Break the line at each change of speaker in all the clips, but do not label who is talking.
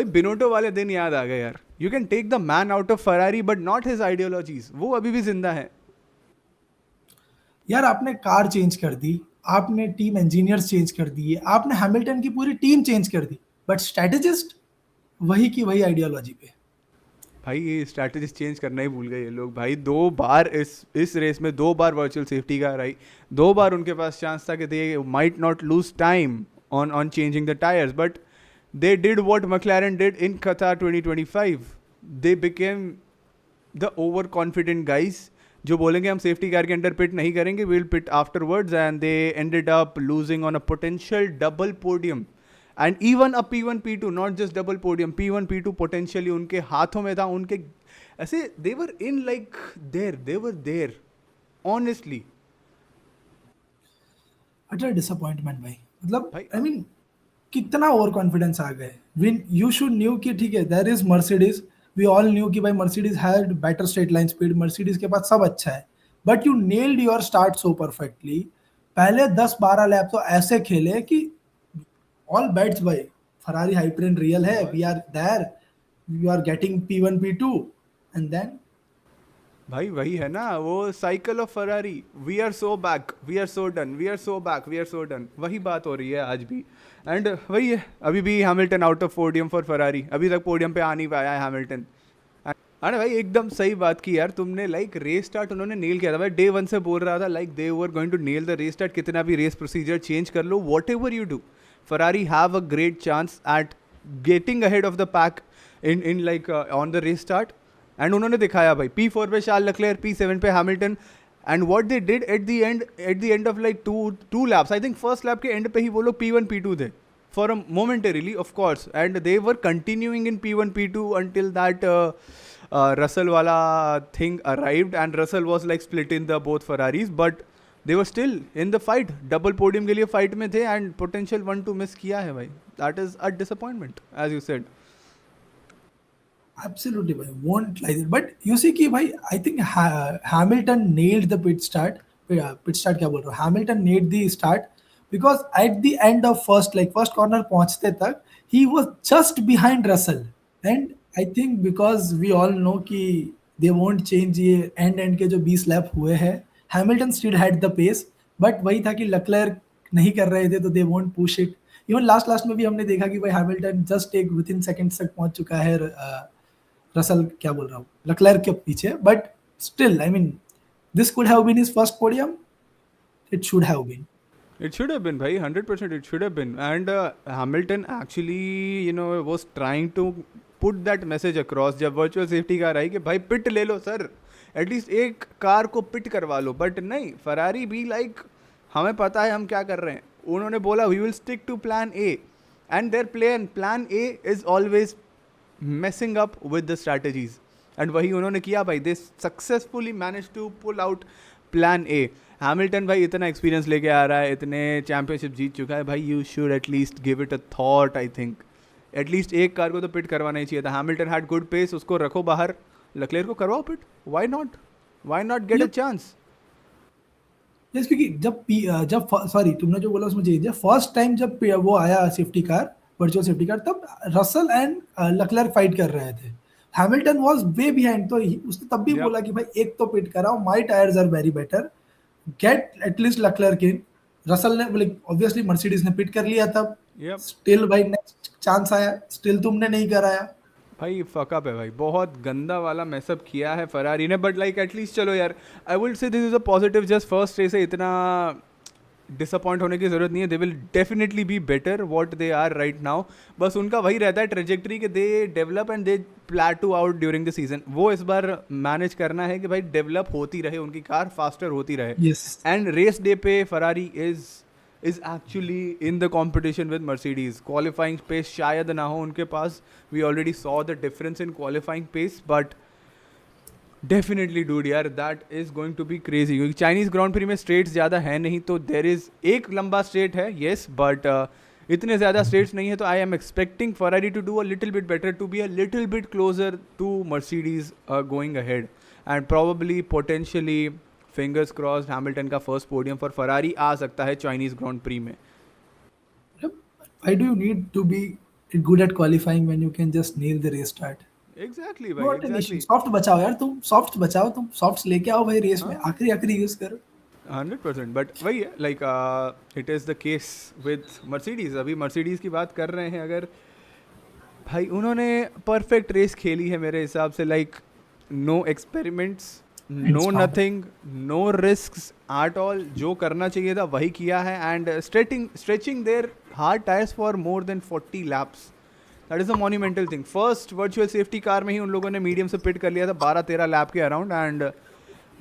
भाई बिनोटो वाले दिन याद आ गए यार. You can take the man out of Ferrari but not his ideologies. वो अभी भी जिंदा है.
यार आपने कार चेंज कर दी, आपने टीम इंजीनियर्स चेंज कर दिए, आपने हैमिल्टन की पूरी टीम चेंज कर दी, बट स्ट्रेटेजिस्ट वही की वही आइडियोलॉजी पे.
भाई ये स्ट्रैटेजीज चेंज करना ही भूल गए ये लोग. भाई 2 बार इस रेस में 2 बार वर्चुअल सेफ्टी कार आई. 2 बार उनके पास चांस था कि they might not lose time on changing the tyres, but they did what McLaren did in Qatar 2025. They became the overconfident guys जो बोलेंगे हम सेफ्टी कार के अंडर पिट नहीं करेंगे, will pit afterwards, and they ended up losing on a potential double podium. And even a P1 P2, not just double podium, P1 P2 potentially उनके हाथों में था. उनके ऐसे they were in like they were there honestly.
Utter disappointment भाई. मतलब
भाई
I mean कितना ओवर कॉन्फिडेंस आ गए. विन यू शुड न्यू कि ठीक है there is Mercedes, we all knew कि भाई Mercedes had better straight line speed, Mercedes के पास सब अच्छा है, but you nailed your start so perfectly. पहले 10-12 लैप तो ऐसे खेले कि ऑल बेट्स भाई, फरारी हाइपरिन रियल है, we are there, you are getting P1 P2 and then.
भाई वही है ना वो cycle of Ferrari. We are so back, we are so done, we are so back, we are so done. वही बात हो रही है आज भी. एंड वही है अभी भी Hamilton out of podium for Ferrari. अभी तक पोडियम पे आ नहीं पाया है हैमिल्टन. अरे भाई एकदम सही बात की यार तुमने. लाइक रेस स्टार्ट उन्होंने नेल किया था भाई. डे 1 से बोल रहा था like they were going to nail the race start. कितना भी रेस प्रोसीजर चेंज कर लो, whatever you do, Ferrari have a great chance at getting ahead of the pack in like on the race start. And उन्होंने दिखाया भाई. P4 पे Charles Leclerc, P7 पे Hamilton. And what they did at the end of like two laps, I think first lap के end पे ही वो लोग P1 P2 थे for a momentarily of course. And they were continuing in P1 P2 until that Russell wala thing arrived, and Russell was like split in the both Ferraris, but they were still in the fight. Double podium के लिए fight में थे and potential 1-2 miss किया है भाई. That is a disappointment as you said.
Absolutely, bhai. Won't like it. But you see कि भाई I think Hamilton nailed the pit start. Pit start क्या बोल रहा हूँ? Hamilton nailed the start because at the end of first corner पहुंचते तक he was just behind Russell. And I think because we all know कि they won't change ये end के जो 20 लैप हुए हैं, Hamilton still had the pace. But वही था कि Leclerc नहीं कर रहे थे तो they won't push it. Even last में भी हमने देखा कि भाई हैमिल्टन जस्ट एक विद इन सेकंड्स तक पहुंच चुका है रसल क्या बोल रहा हूँ लक्लर्क के पीछे. But still I mean this could have been his first podium. It should have been.
It should have been, bhai, 100% it should have been. And Hamilton actually, you know, was trying to put that message across जब virtual safety car आई कि भाई पिट ले लो sir, at least एक car को पिट करवा लो. But नहीं, Ferrari भी like हमें पता है हम क्या कर रहे हैं. उन्होंने बोला we will stick to plan A, and their plan A is always messing up with the strategies. And वही उन्होंने किया भाई. They successfully managed to pull out plan A. Hamilton भाई इतना एक्सपीरियंस लेके आ रहा है, इतने चैंपियनशिप जीत चुका है भाई. You should at least give it a thought. I think at least एक कार को तो पिट करवाना ही चाहिए था. हैमिल्टन हैड गुड पेस, उसको रखो बाहर. लक्लेयर को करवाओ pit. Why not get a chance.
Yes क्योंकि जब सॉरी तुमने जो बोला उसमें चाहिए, जब फर्स्ट टाइम जब वो आया safety car, virtual safety car, तब रसल एंड लक्लर्क फाइट कर रहे थे. हैमिल्टन वाज वे बिहाइंड, तो उसने तब भी बोला कि भाई एक तो पिट कराओ, my tyres are very better, get at least Leclerc in. Russell ने बोले ऑब्वियसली मर्सिडीज ने पिट कर लिया तब. स्टिल भाई नेक्स्ट चांस आया, स्टिल तुमने नहीं कराया
भाई. फकअप है भाई, बहुत गंदा वाला मैसअप किया है फरारी ने. बट लाइक एटलीस्ट चलो यार, I will say this is a positive. Just first race है, इतना डिसअपॉइंट होने की ज़रूरत नहीं है. They will definitely be better what they are right now. बस उनका वही रहता है ट्रेजेक्ट्री कि they develop and they plateau out during the season. वो इस बार मैनेज करना है कि भाई डेवलप होती रहे, उनकी कार फास्टर होती रहे. एंड रेस डे पे Ferrari is actually in the competition with Mercedes. Qualifying pace शायद ना हो उनके पास. We already saw the difference in qualifying pace, but definitely dude यार that is going to be crazy. क्योंकि Chinese ground pre में straits ज़्यादा है नहीं, तो there is एक लंबा स्ट्रेट है yes, but इतने ज़्यादा स्ट्रेट्स नहीं है. तो I am expecting Ferrari to do a little bit better, to be a little bit closer to Mercedes going ahead, and probably potentially fingers crossed Hamilton का first podium for Ferrari आ सकता है Chinese ground pre में.
Why do you need to be good at qualifying when you can just nail the race start.
Exactly भाई,
Not an issue.
Exactly.
Soft बचाओ यार, तुम soft बचाओ, तुम soft लेके आओ भाई रेस में,
हाँ,
आखिरी आखिरी यूज करो.
100%. बट वही है, like it is the case with Mercedes. अभी मर्सिडीज़ की बात कर रहे हैं अगर, भाई उन्होंने परफेक्ट रेस खेली है मेरे हिसाब से. Like no experiments,
It's
no
fun.
Nothing, no risks at all. जो करना चाहिए था वही किया है. And stretching their hard tyres for more than 40 laps. That is a monumental thing. First virtual safety car में ही उन लोगों ने मीडियम से पिट कर लिया था 12-13 लैप के अराउंड. एंड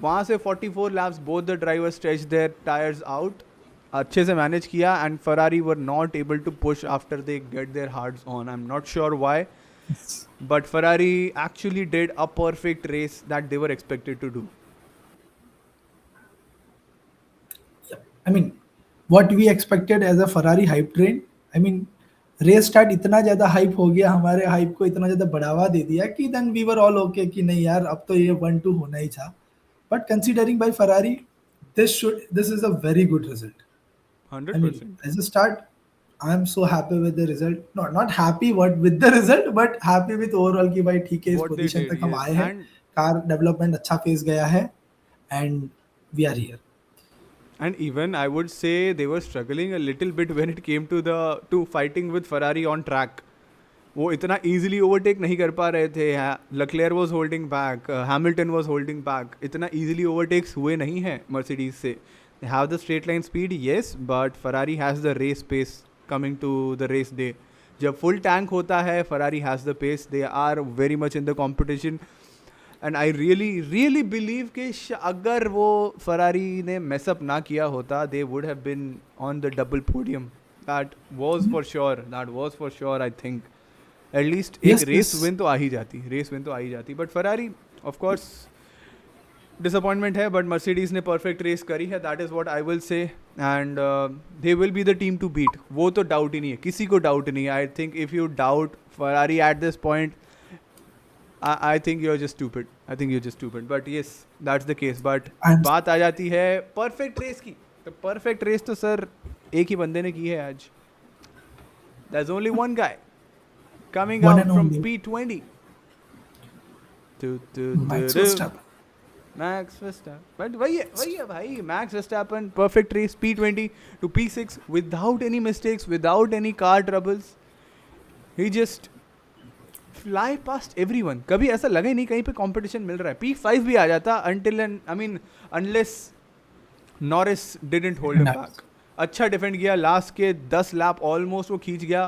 वहाँ से 44 laps both the driver stretch their tyres out. अच्छे से मैनेज किया. And Ferrari were not able to push after they get their hards on. I am not sure why, but Ferrari actually did a perfect race that they were expected to do.
I mean, what we expected as a Ferrari hype train. I mean, race start इतना ज्यादा hype हो गया, हमारे hype को इतना ज्यादा बढ़ावा दे दिया कि then we were all okay कि नहीं यार अब तो ये 1-2 होना ही था. But considering by Ferrari, this is a very good result. I mean,
100%.
as a start, I'm so happy with the result. Not happy what with the result, but happy with overall कि भाई ठीक है, इस
What they
position
did,
तक हम
yes.
आए हैं,
And
car development अच्छा फेस गया है, and we are here.
even I would say they were struggling a little bit when it came to fighting with Ferrari on track. वो इतना easily overtake नहीं कर पा रहे थे. Leclerc was holding back, Hamilton was holding back. इतना easily overtakes हुए नहीं हैं Mercedes से. They have the straight line speed, yes, but Ferrari has the race pace coming to the race day. जब full tank होता है, Ferrari has the pace. They are very much in the competition. And I really believe कि अगर वो Ferrari ने mess up ना किया होता, they would have been on the double podium. That was for sure. I think at least एक
Yes,
race
this
win तो आ ही जाती. But Ferrari of course disappointment है, बट मर्सिडीज ने परफेक्ट रेस करी है. That is what I will say. And they will be the team to beat. वो तो डाउट ही नहीं है, किसी को डाउट नहीं है. I think if you doubt Ferrari eight this point, I think you're just stupid. But yes, that's the case. But
I'm
बात आ जाती है परफेक्ट रेस की. तो परफेक्ट रेस तो सर एक ही बंदे ने की है आज. There's only one guy coming
one
out
and
from
only
P20.
Max Verstappen.
Max Verstappen. But वही है भाई. Max Verstappen, perfect race, P20 to P6 without any mistakes, without any car troubles. He just fly past everyone. कभी ऐसा लगा ही नहीं कहीं पे competition मिल रहा है. P5 भी आ जाता unless Norris didn't hold him
Nice.
back. अच्छा डिफेंड किया. लास्ट के 10 लैप ऑलमोस्ट वो खींच गया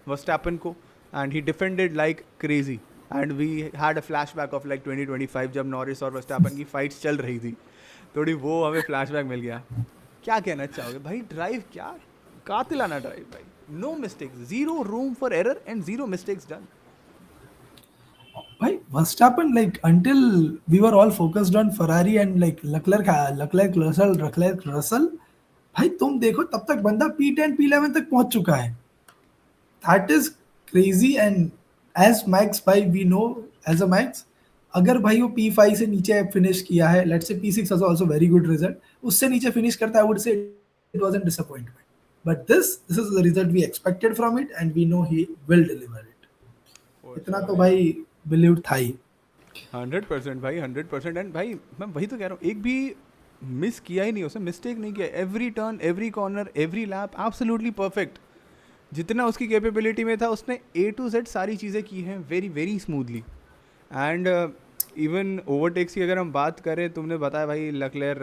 वर्स्टैपन को. And he defended like crazy. And we had a flashback of like 2025 जब नॉरिस और वर्स्टैपन की फाइट्स चल रही थी. थोड़ी वो हमें फ्लैशबैक मिल गया. क्या कहना चाहोगे भाई? ड्राइव क्या कातिलाना ड्राइव भाई. No mistakes, zero room for error and zero mistakes done.
भाई Verstappen, like until we were all focused on Ferrari and like Leclerc Russell, भाई तुम देखो तब तक बंदा P10 P11 तक पहुंच चुका है. That is crazy. And as Max, भाई we know as a Max, अगर भाई वो P5 से नीचे फिनिश किया है, let's say P6 was also very good result, उससे नीचे फिनिश करता, I would say it was a disappointment. But this is the result we expected from it, and we know he will deliver it. इतना तो भाई believe था ही.
100% भाई, 100%. And भाई मैं वही तो कह रहा हूँ, एक भी मिस किया ही नहीं, उसने मिस्टेक नहीं किया. Every turn, every corner, every lap absolutely perfect. जितना उसकी कैपेबिलिटी में था उसने A to Z सारी चीज़ें की हैं very smoothly. And even overtakes की अगर हम बात करें, तुमने बताया भाई लक्लेयर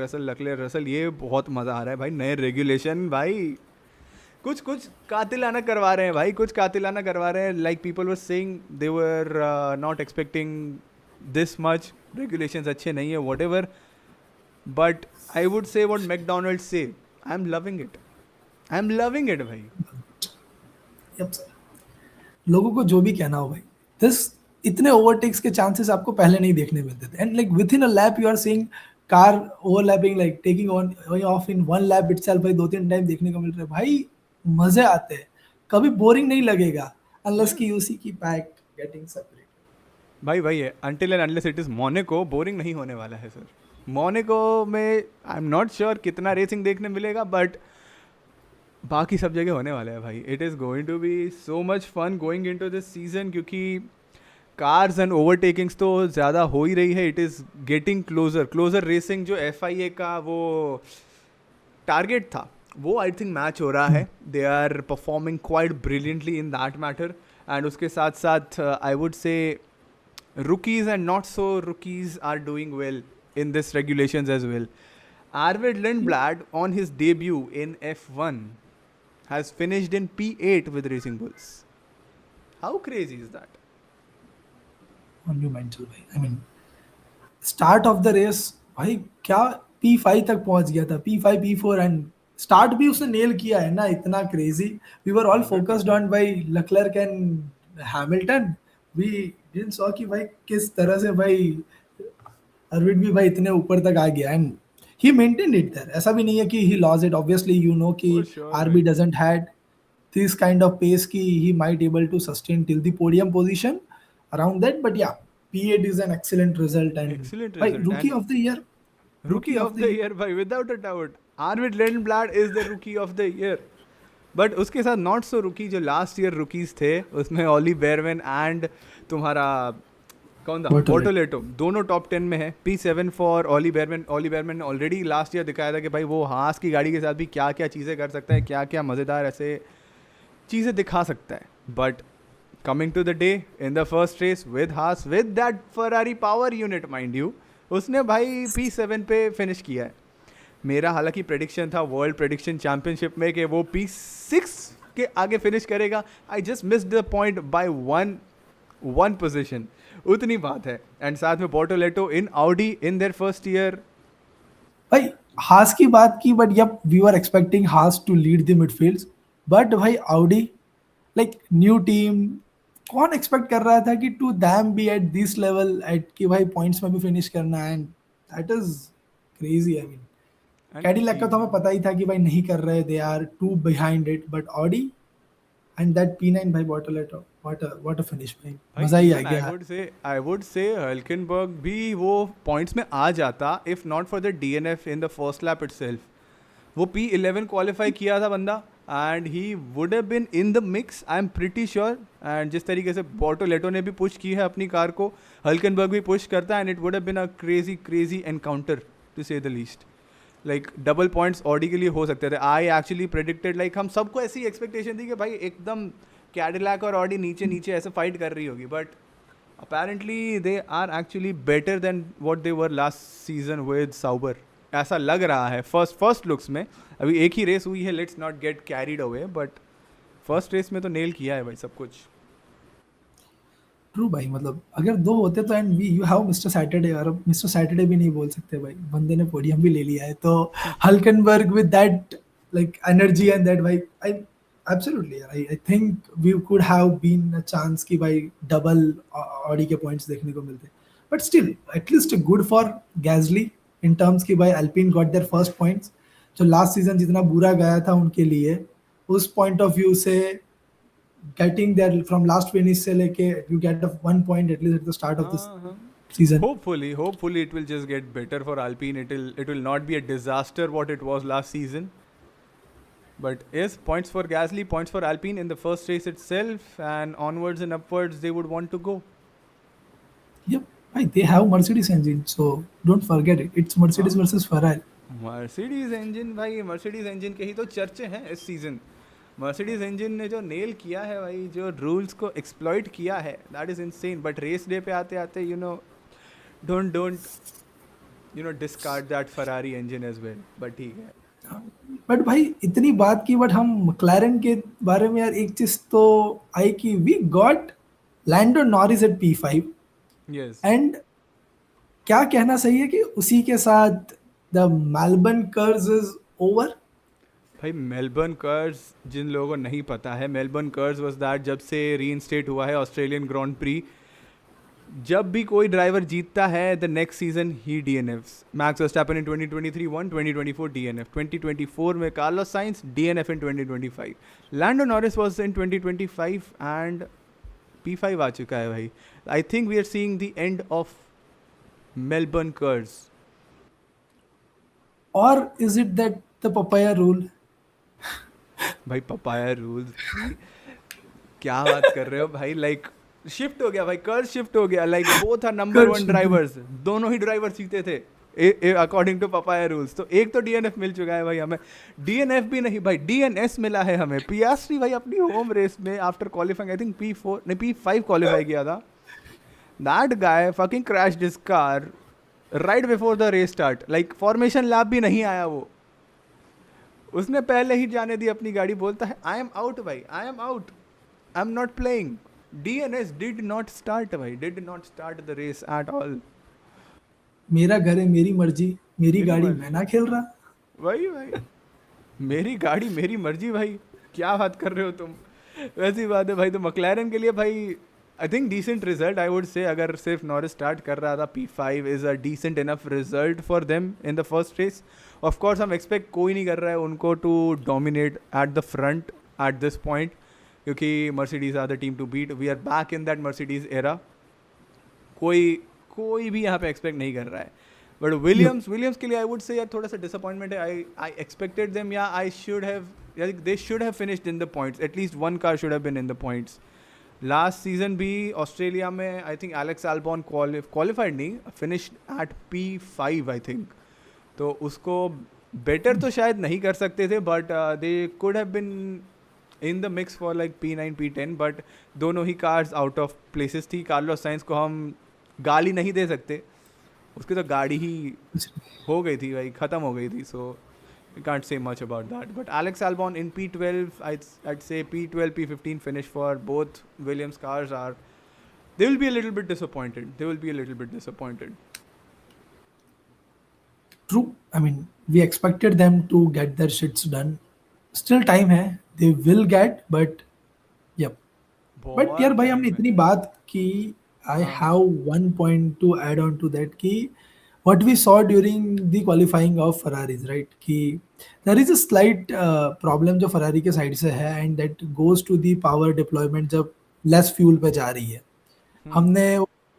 रसल, ये बहुत मज़ा आ रहा है भाई. नए रेगुलेशन भाई कुछ कातिलाना करवा रहे हैं भाई, like people were saying they were not expecting this much. Regulations अच्छे नहीं है, what ever. But I would से व्हाट मैकडोनल्ड्स से, आई एम लविंग इट भाई.
Yep, sir. लोगों को जो भी कहना हो भाई, दिस इतने ओवरटेक्स के चांसेस आपको पहले नहीं देखने मिलते थे. And like within a lap you are seeing car overlapping, like taking on off in one lap itself. भाई 2-3 टाइम देखने को मिल रहा है भाई. मजे आते हैं, कभी बोरिंग नहीं लगेगा अनलेस कि यू सी की पैक गेटिंग सेपरेट.
भाई वही है, until and unless it is Monaco, boring नहीं होने वाला है सर. मोनाको में आई एम नॉट श्योर कितना रेसिंग देखने मिलेगा, बट बाकी सब जगह होने वाला है भाई. It is going to be so much fun going into this season, क्योंकि कार्स एंड ओवरटेकिंग्स तो ज़्यादा हो ही रही है. It is getting closer racing. जो FIA का वो टारगेट था वो आई थिंक मैच हो रहा है. They are performing quite brilliantly in that matter. And उसके साथ साथ I would say rookies and not so rookies are doing well in this regulations as well. Arvid Lindblad on his debut in F1 has finished in P8 with Racing Bulls. How crazy is that?
monumental भाई. I mean, start of the race भाई क्या P5 तक पहुंच गया था, P5 P4, and start भी उसने nail किया है ना, इतना crazy. We were all focused
100%.
On भाई Leclerc and Hamilton. We didn't saw कि भाई किस तरह से भाई अरविंद भी भाई इतने ऊपर तक आ गया, and he maintained it there. ऐसा भी नहीं है कि he loss it. Obviously you know कि
For sure,
आरबी
भाई.
Doesn't had this kind of pace ki he might able to sustain till the podium position around that. But yeah, P8 is an excellent result, and
Excellent
by
result.
rookie
And
of the year,
rookie
rookie of
of
the
the
year.
year, भाई, without a doubt. Arvid Lindblad is the rookie of the year. But उसके साथ not so रुकी जो last year रुकीज थे, उसमें ऑली बेरवेन and तुम्हारा कौन था,
Bortoleto.
बोटोलेटो, दोनों टॉप 10 में है. P7 फॉर ऑली बेरवेन. ऑली बेरवेन ने ऑलरेडी लास्ट ईयर दिखाया था कि भाई वो हास की गाड़ी के साथ भी क्या क्या चीज़ें कर सकता है, क्या क्या मज़ेदार ऐसे चीज़ें दिखा सकता है. But coming to the day in the first race with Haas with that Ferrari power unit mind you, उसने भाई P7 पे फिनिश किया है. मेरा हालांकि प्रेडिक्शन था वर्ल्ड प्रेडिक्शन चैम्पियनशिप में कि वो P6 के आगे फिनिश करेगा. I just missed the point by one position. उतनी बात है. एंड साथ में Bortoleto in Audi in their first year.
भाई हास की बात की, but yup we were expecting Haas to lead the midfields. But भाई ऑडी लाइक न्यू टीम, कौन एक्सपेक्ट कर रहा था कि to them be at this level, at कि भाई पॉइंट्स में भी फिनिश करना है, and that is crazy. I mean Cadillac का तो हमें पता ही था कि भाई नहीं कर रहे, they are two behind it. But Audi and that P9 भाई बोटोलेटो, व्हाट अ फिनिश भाई,
भाई
मजा ही आ
इवन
गया.
आई वुड से हल्केनबर्ग भी वो पॉइंट्स में आ जाता if not for the DNF in the first lap itself. वो P11 क्वालिफाई किया था बंदा, and he would have been in the mix, I am pretty sure. एंड जिस तरीके से बोटोलेटो ने भी पुश की है अपनी कार को, हल्केनबर्ग भी पुश करता है, and it would have been a crazy encounter to say the least. Like double points Audi के लिए हो सकते थे. आई एक्चुअली प्रेडिक्टेड, लाइक हम सबको ऐसी एक्सपेक्टेशन थी कि भाई एकदम कैडिलैक और ऑडी नीचे नीचे ऐसे फाइट कर रही होगी. But apparently they are actually better than what they were last season with Sauber. ऐसा लग रहा है फर्स्ट लुक्स में. अभी एक ही रेस हुई है, let's not get carried away, but first race में तो नेल किया है भाई सब कुछ.
ट्रू भाई, मतलब अगर दो होते तो, and we you have mister Saturday, और अब मिस्टर सैटरडे भी नहीं बोल सकते भाई, बंदे ने पोडियम भी ले लिया है. तो Hulkenberg with that like energy and that भाई, I absolutely I think we could have been a chance कि भाई डबल ऑडी के पॉइंट्स देखने को मिलते. But still at least good for Gasly in terms कि भाई Alpine got their first points. जो लास्ट सीजन जितना बुरा गया था उनके लिए, उस पॉइंट ऑफ व्यू से getting there from last finish से लेके you get a 1 point at least at the start of this season.
Hopefully it will just get better for Alpine. It will not be a disaster what it was last season. But yes, points for Gasly, points for Alpine in the first race itself, and onwards and upwards they would want to go.
Yep, right. They have Mercedes engine, so don't forget it. It's Mercedes versus Ferrari.
Mercedes engine भाई, Mercedes engine के ही तो चर्चे हैं इस season. Mercedes engine ने जो nail किया है भाई, जो रूल्स को एक्सप्लॉइट किया है, that is insane. But race day पे आते आते don't discard that Ferrari engine as well. But ठीक है.
बट भाई इतनी बात की, बट हम McLaren के बारे में यार एक चीज तो आई कि we got Lando Norris at P5.
Yes.
And क्या कहना सही है कि उसी के साथ the Melbourne curse is over.
भाई मेलबर्न कर्ज, जिन लोगों को नहीं पता है, मेलबर्न कर्ज वाज दैट जब से रीइंस्टेट हुआ है ऑस्ट्रेलियन ग्रांड प्री, जब भी कोई ड्राइवर जीतता है द नेक्स्ट सीजन ही DNFs. Max Verstappen in 2023 won, 2024 DNF, 2024 में Carlos Sainz DNF in 2025. Lando Norris was in 2025 and P5 आ चुका है भाई. I think we are seeing the end of Melbourne curse.
Or is it that the papaya rule?
भाई papaya rules भाई, क्या बात कर रहे हो भाई, लाइक शिफ्ट हो गया भाई, कर्व शिफ्ट हो गया, like both are number one
car
drivers, दोनों ही ड्राइवर जीते थे अकॉर्डिंग टू पपाया रूल्स। तो एक तो डीएनएफ मिल चुका है भाई हमें, डीएनएफ भी नहीं भाई, डीएनएस मिला है हमें। पियास्ट्री भाई अपनी होम रेस में after qualifying I think P4 नहीं P5 क्वालिफाई किया था, that guy fucking crashed his car right before the race start, like formation lap भी नहीं आया वो, उसने पहले ही जाने दी अपनी गाड़ी, बोलता है आई एम आउट भाई, I am out, I am not playing. DNS did not start भाई, did not start the race at all।
मेरा घर है, मेरी मर्जी, मेरी
मेरी
गाड़ी, मैं
मर्जी
ना खेल रहा।
वही भाई, मेरी गाड़ी मेरी मर्जी भाई, क्या बात कर रहे हो तुम। वैसी बात है भाई, तो मकलैरन के लिए भाई I think decent result I would say, अगर सिर्फ नॉरिस स्टार्ट कर रहा था P5 is a decent enough result for them in the first race. Of course हम एक्सपेक्ट कोई नहीं कर रहा है उनको to dominate at the front at this point, क्योंकि Mercedes are the team to beat, we are back in that Mercedes era, कोई कोई भी यहाँ पे एक्सपेक्ट नहीं कर रहा है। बट विलियम्स के लिए आई वुड से यार थोड़ा सा डिसअपॉइंटमेंट है, आई एक्सपेक्टेड देम, या I should have, they should have finished in the points, at least one car should have been in the points. Last season भी ऑस्ट्रेलिया में I think Alex Albon qualified नहीं, finished at P5 I think, तो उसको better तो शायद नहीं कर सकते थे, but they could have been in the mix for like P9 P10, but दोनों ही कार्स आउट ऑफ प्लेसेस थी। कार्लोस साइंस को हम गाली नहीं दे सकते, उसकी तो गाड़ी ही हो गई थी भाई, ख़त्म हो गई थी, सो we can't say much about that. But Alex Albon in P12, I'd say P12 P15 finish for both Williams cars are, they will be a little bit disappointed, they will be a little bit disappointed।
True, I mean we expected them to get their shits done, still time है, they will get, but yup. But यार
बहुत
भाई हमने
time है।
इतनी बात की, I
हाँ
have one point to add on to that कि what we saw during the qualifying of Ferraris, right? कि there is a slight problem जो Ferrari के साइड से है, and that goes to the power deployment जब less fuel पे जा रही है। हमने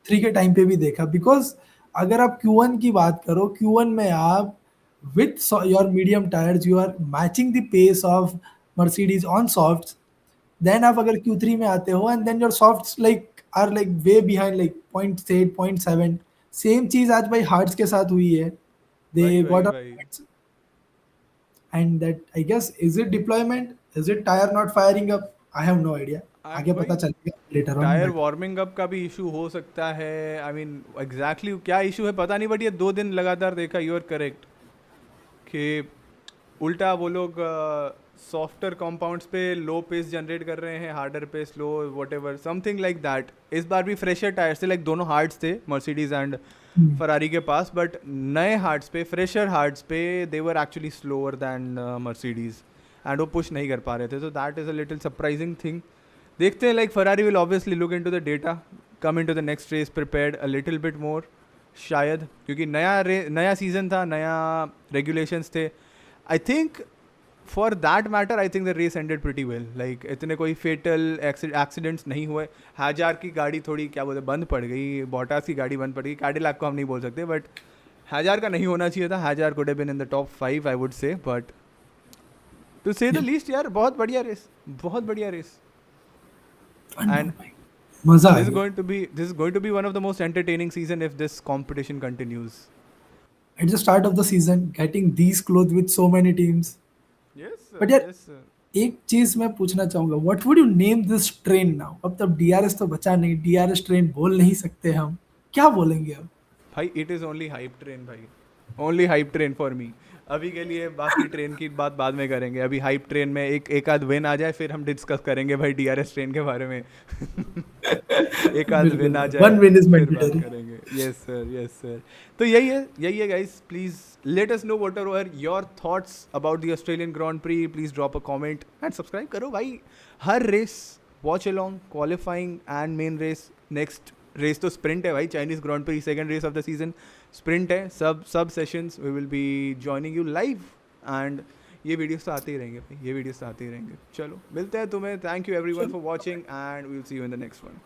3 के टाइम पे भी देखा, बिकॉज अगर आप Q1 की बात करो, Q1 में आप with your medium tires you are matching the pace of Mercedes on softs, then आप अगर Q3 में आते हो and then your softs like are like way behind like 0.8 0.7, same चीज आज भाई हार्ट्स के साथ हुई है,
वही
दे
वही
गॉट
वही,
and that I guess is it deployment, is it tyre not firing up, I have no idea, आगे
वही
पता चलेगा later on.
Tyre
but
warming up का भी इशू हो सकता है, आई मीन एग्जैक्टली क्या इशू है पता नहीं, बट ये 2 दिन लगातार देखा, यू आर करेक्ट, कि उल्टा वो लोग सॉफ्टर कंपाउंड्स पे लो पेस जनरेट कर रहे हैं, हार्डर पे slow what ever something like that. इस बार भी फ्रेशर टायर्स थे, लाइक दोनों हार्ड्स थे मर्सिडीज एंड फरारी के पास, बट नए हार्ड्स पे, फ्रेशर हार्ड्स पे they were actually slower than Mercedes and वो पुश नहीं कर पा रहे थे, तो that is a little surprising thing. देखते हैं, like Ferrari will obviously look into the data, come into the next race prepared a little bit more शायद, क्योंकि नया सीजन था, नया रेगुलेशंस थे। I think for that matter I think the race ended pretty well, like इतने कोई फेटल accidents नहीं हुए। हैजार की गाड़ी थोड़ी क्या बोलते बंद पड़ गई, बॉटास की गाड़ी बंद पड़ गई, कैडिलैक को हम नहीं बोल सकते, बट हैजार का नहीं होना चाहिए था, Hadjar could have been in the top 5 I would say, but to say the least यार बहुत बढ़िया रेस, बहुत बढ़िया रेस। एंड
मजा आ
this is
गया।
going to be one of the most entertaining season if this competition continues।
At the start of the season getting these cloth with so many teams.
Yes sir,
but यार
yes sir।
एक चीज मैं पूछना चाहूंगा, what would you name this train now? अब तब DRS तो बचा नहीं, डीआरएस ट्रेन बोल नहीं सकते हम, क्या बोलेंगे अब?
भाई it is only hype train भाई, only hype train for me. अभी के लिए बाकी ट्रेन की बात बाद में करेंगे, अभी हाइप ट्रेन में एक आध विन आ जाए फिर हम डिस्कस करेंगे भाई डीआरएस ट्रेन के बारे में। एक आध विन आ जाए
वन विन इज
फिर बात
मैंडेटरी।
करेंगे। Yes sir, yes sir. तो यही है guys, please let us know what are your thoughts about the Australian grand prix, please drop a comment and subscribe करो भाई। हर race watch along, qualifying and main race, next race तो sprint है भाई, Chinese grand prix second race of the season sprint है, सब sessions we will be joining you live, and ये videos तो आते ही रहेंगे भाई, ये वीडियोस तो आते ही रहेंगे। चलो मिलते हैं तुम्हें, thank you everyone for watching and we will see you in the next one.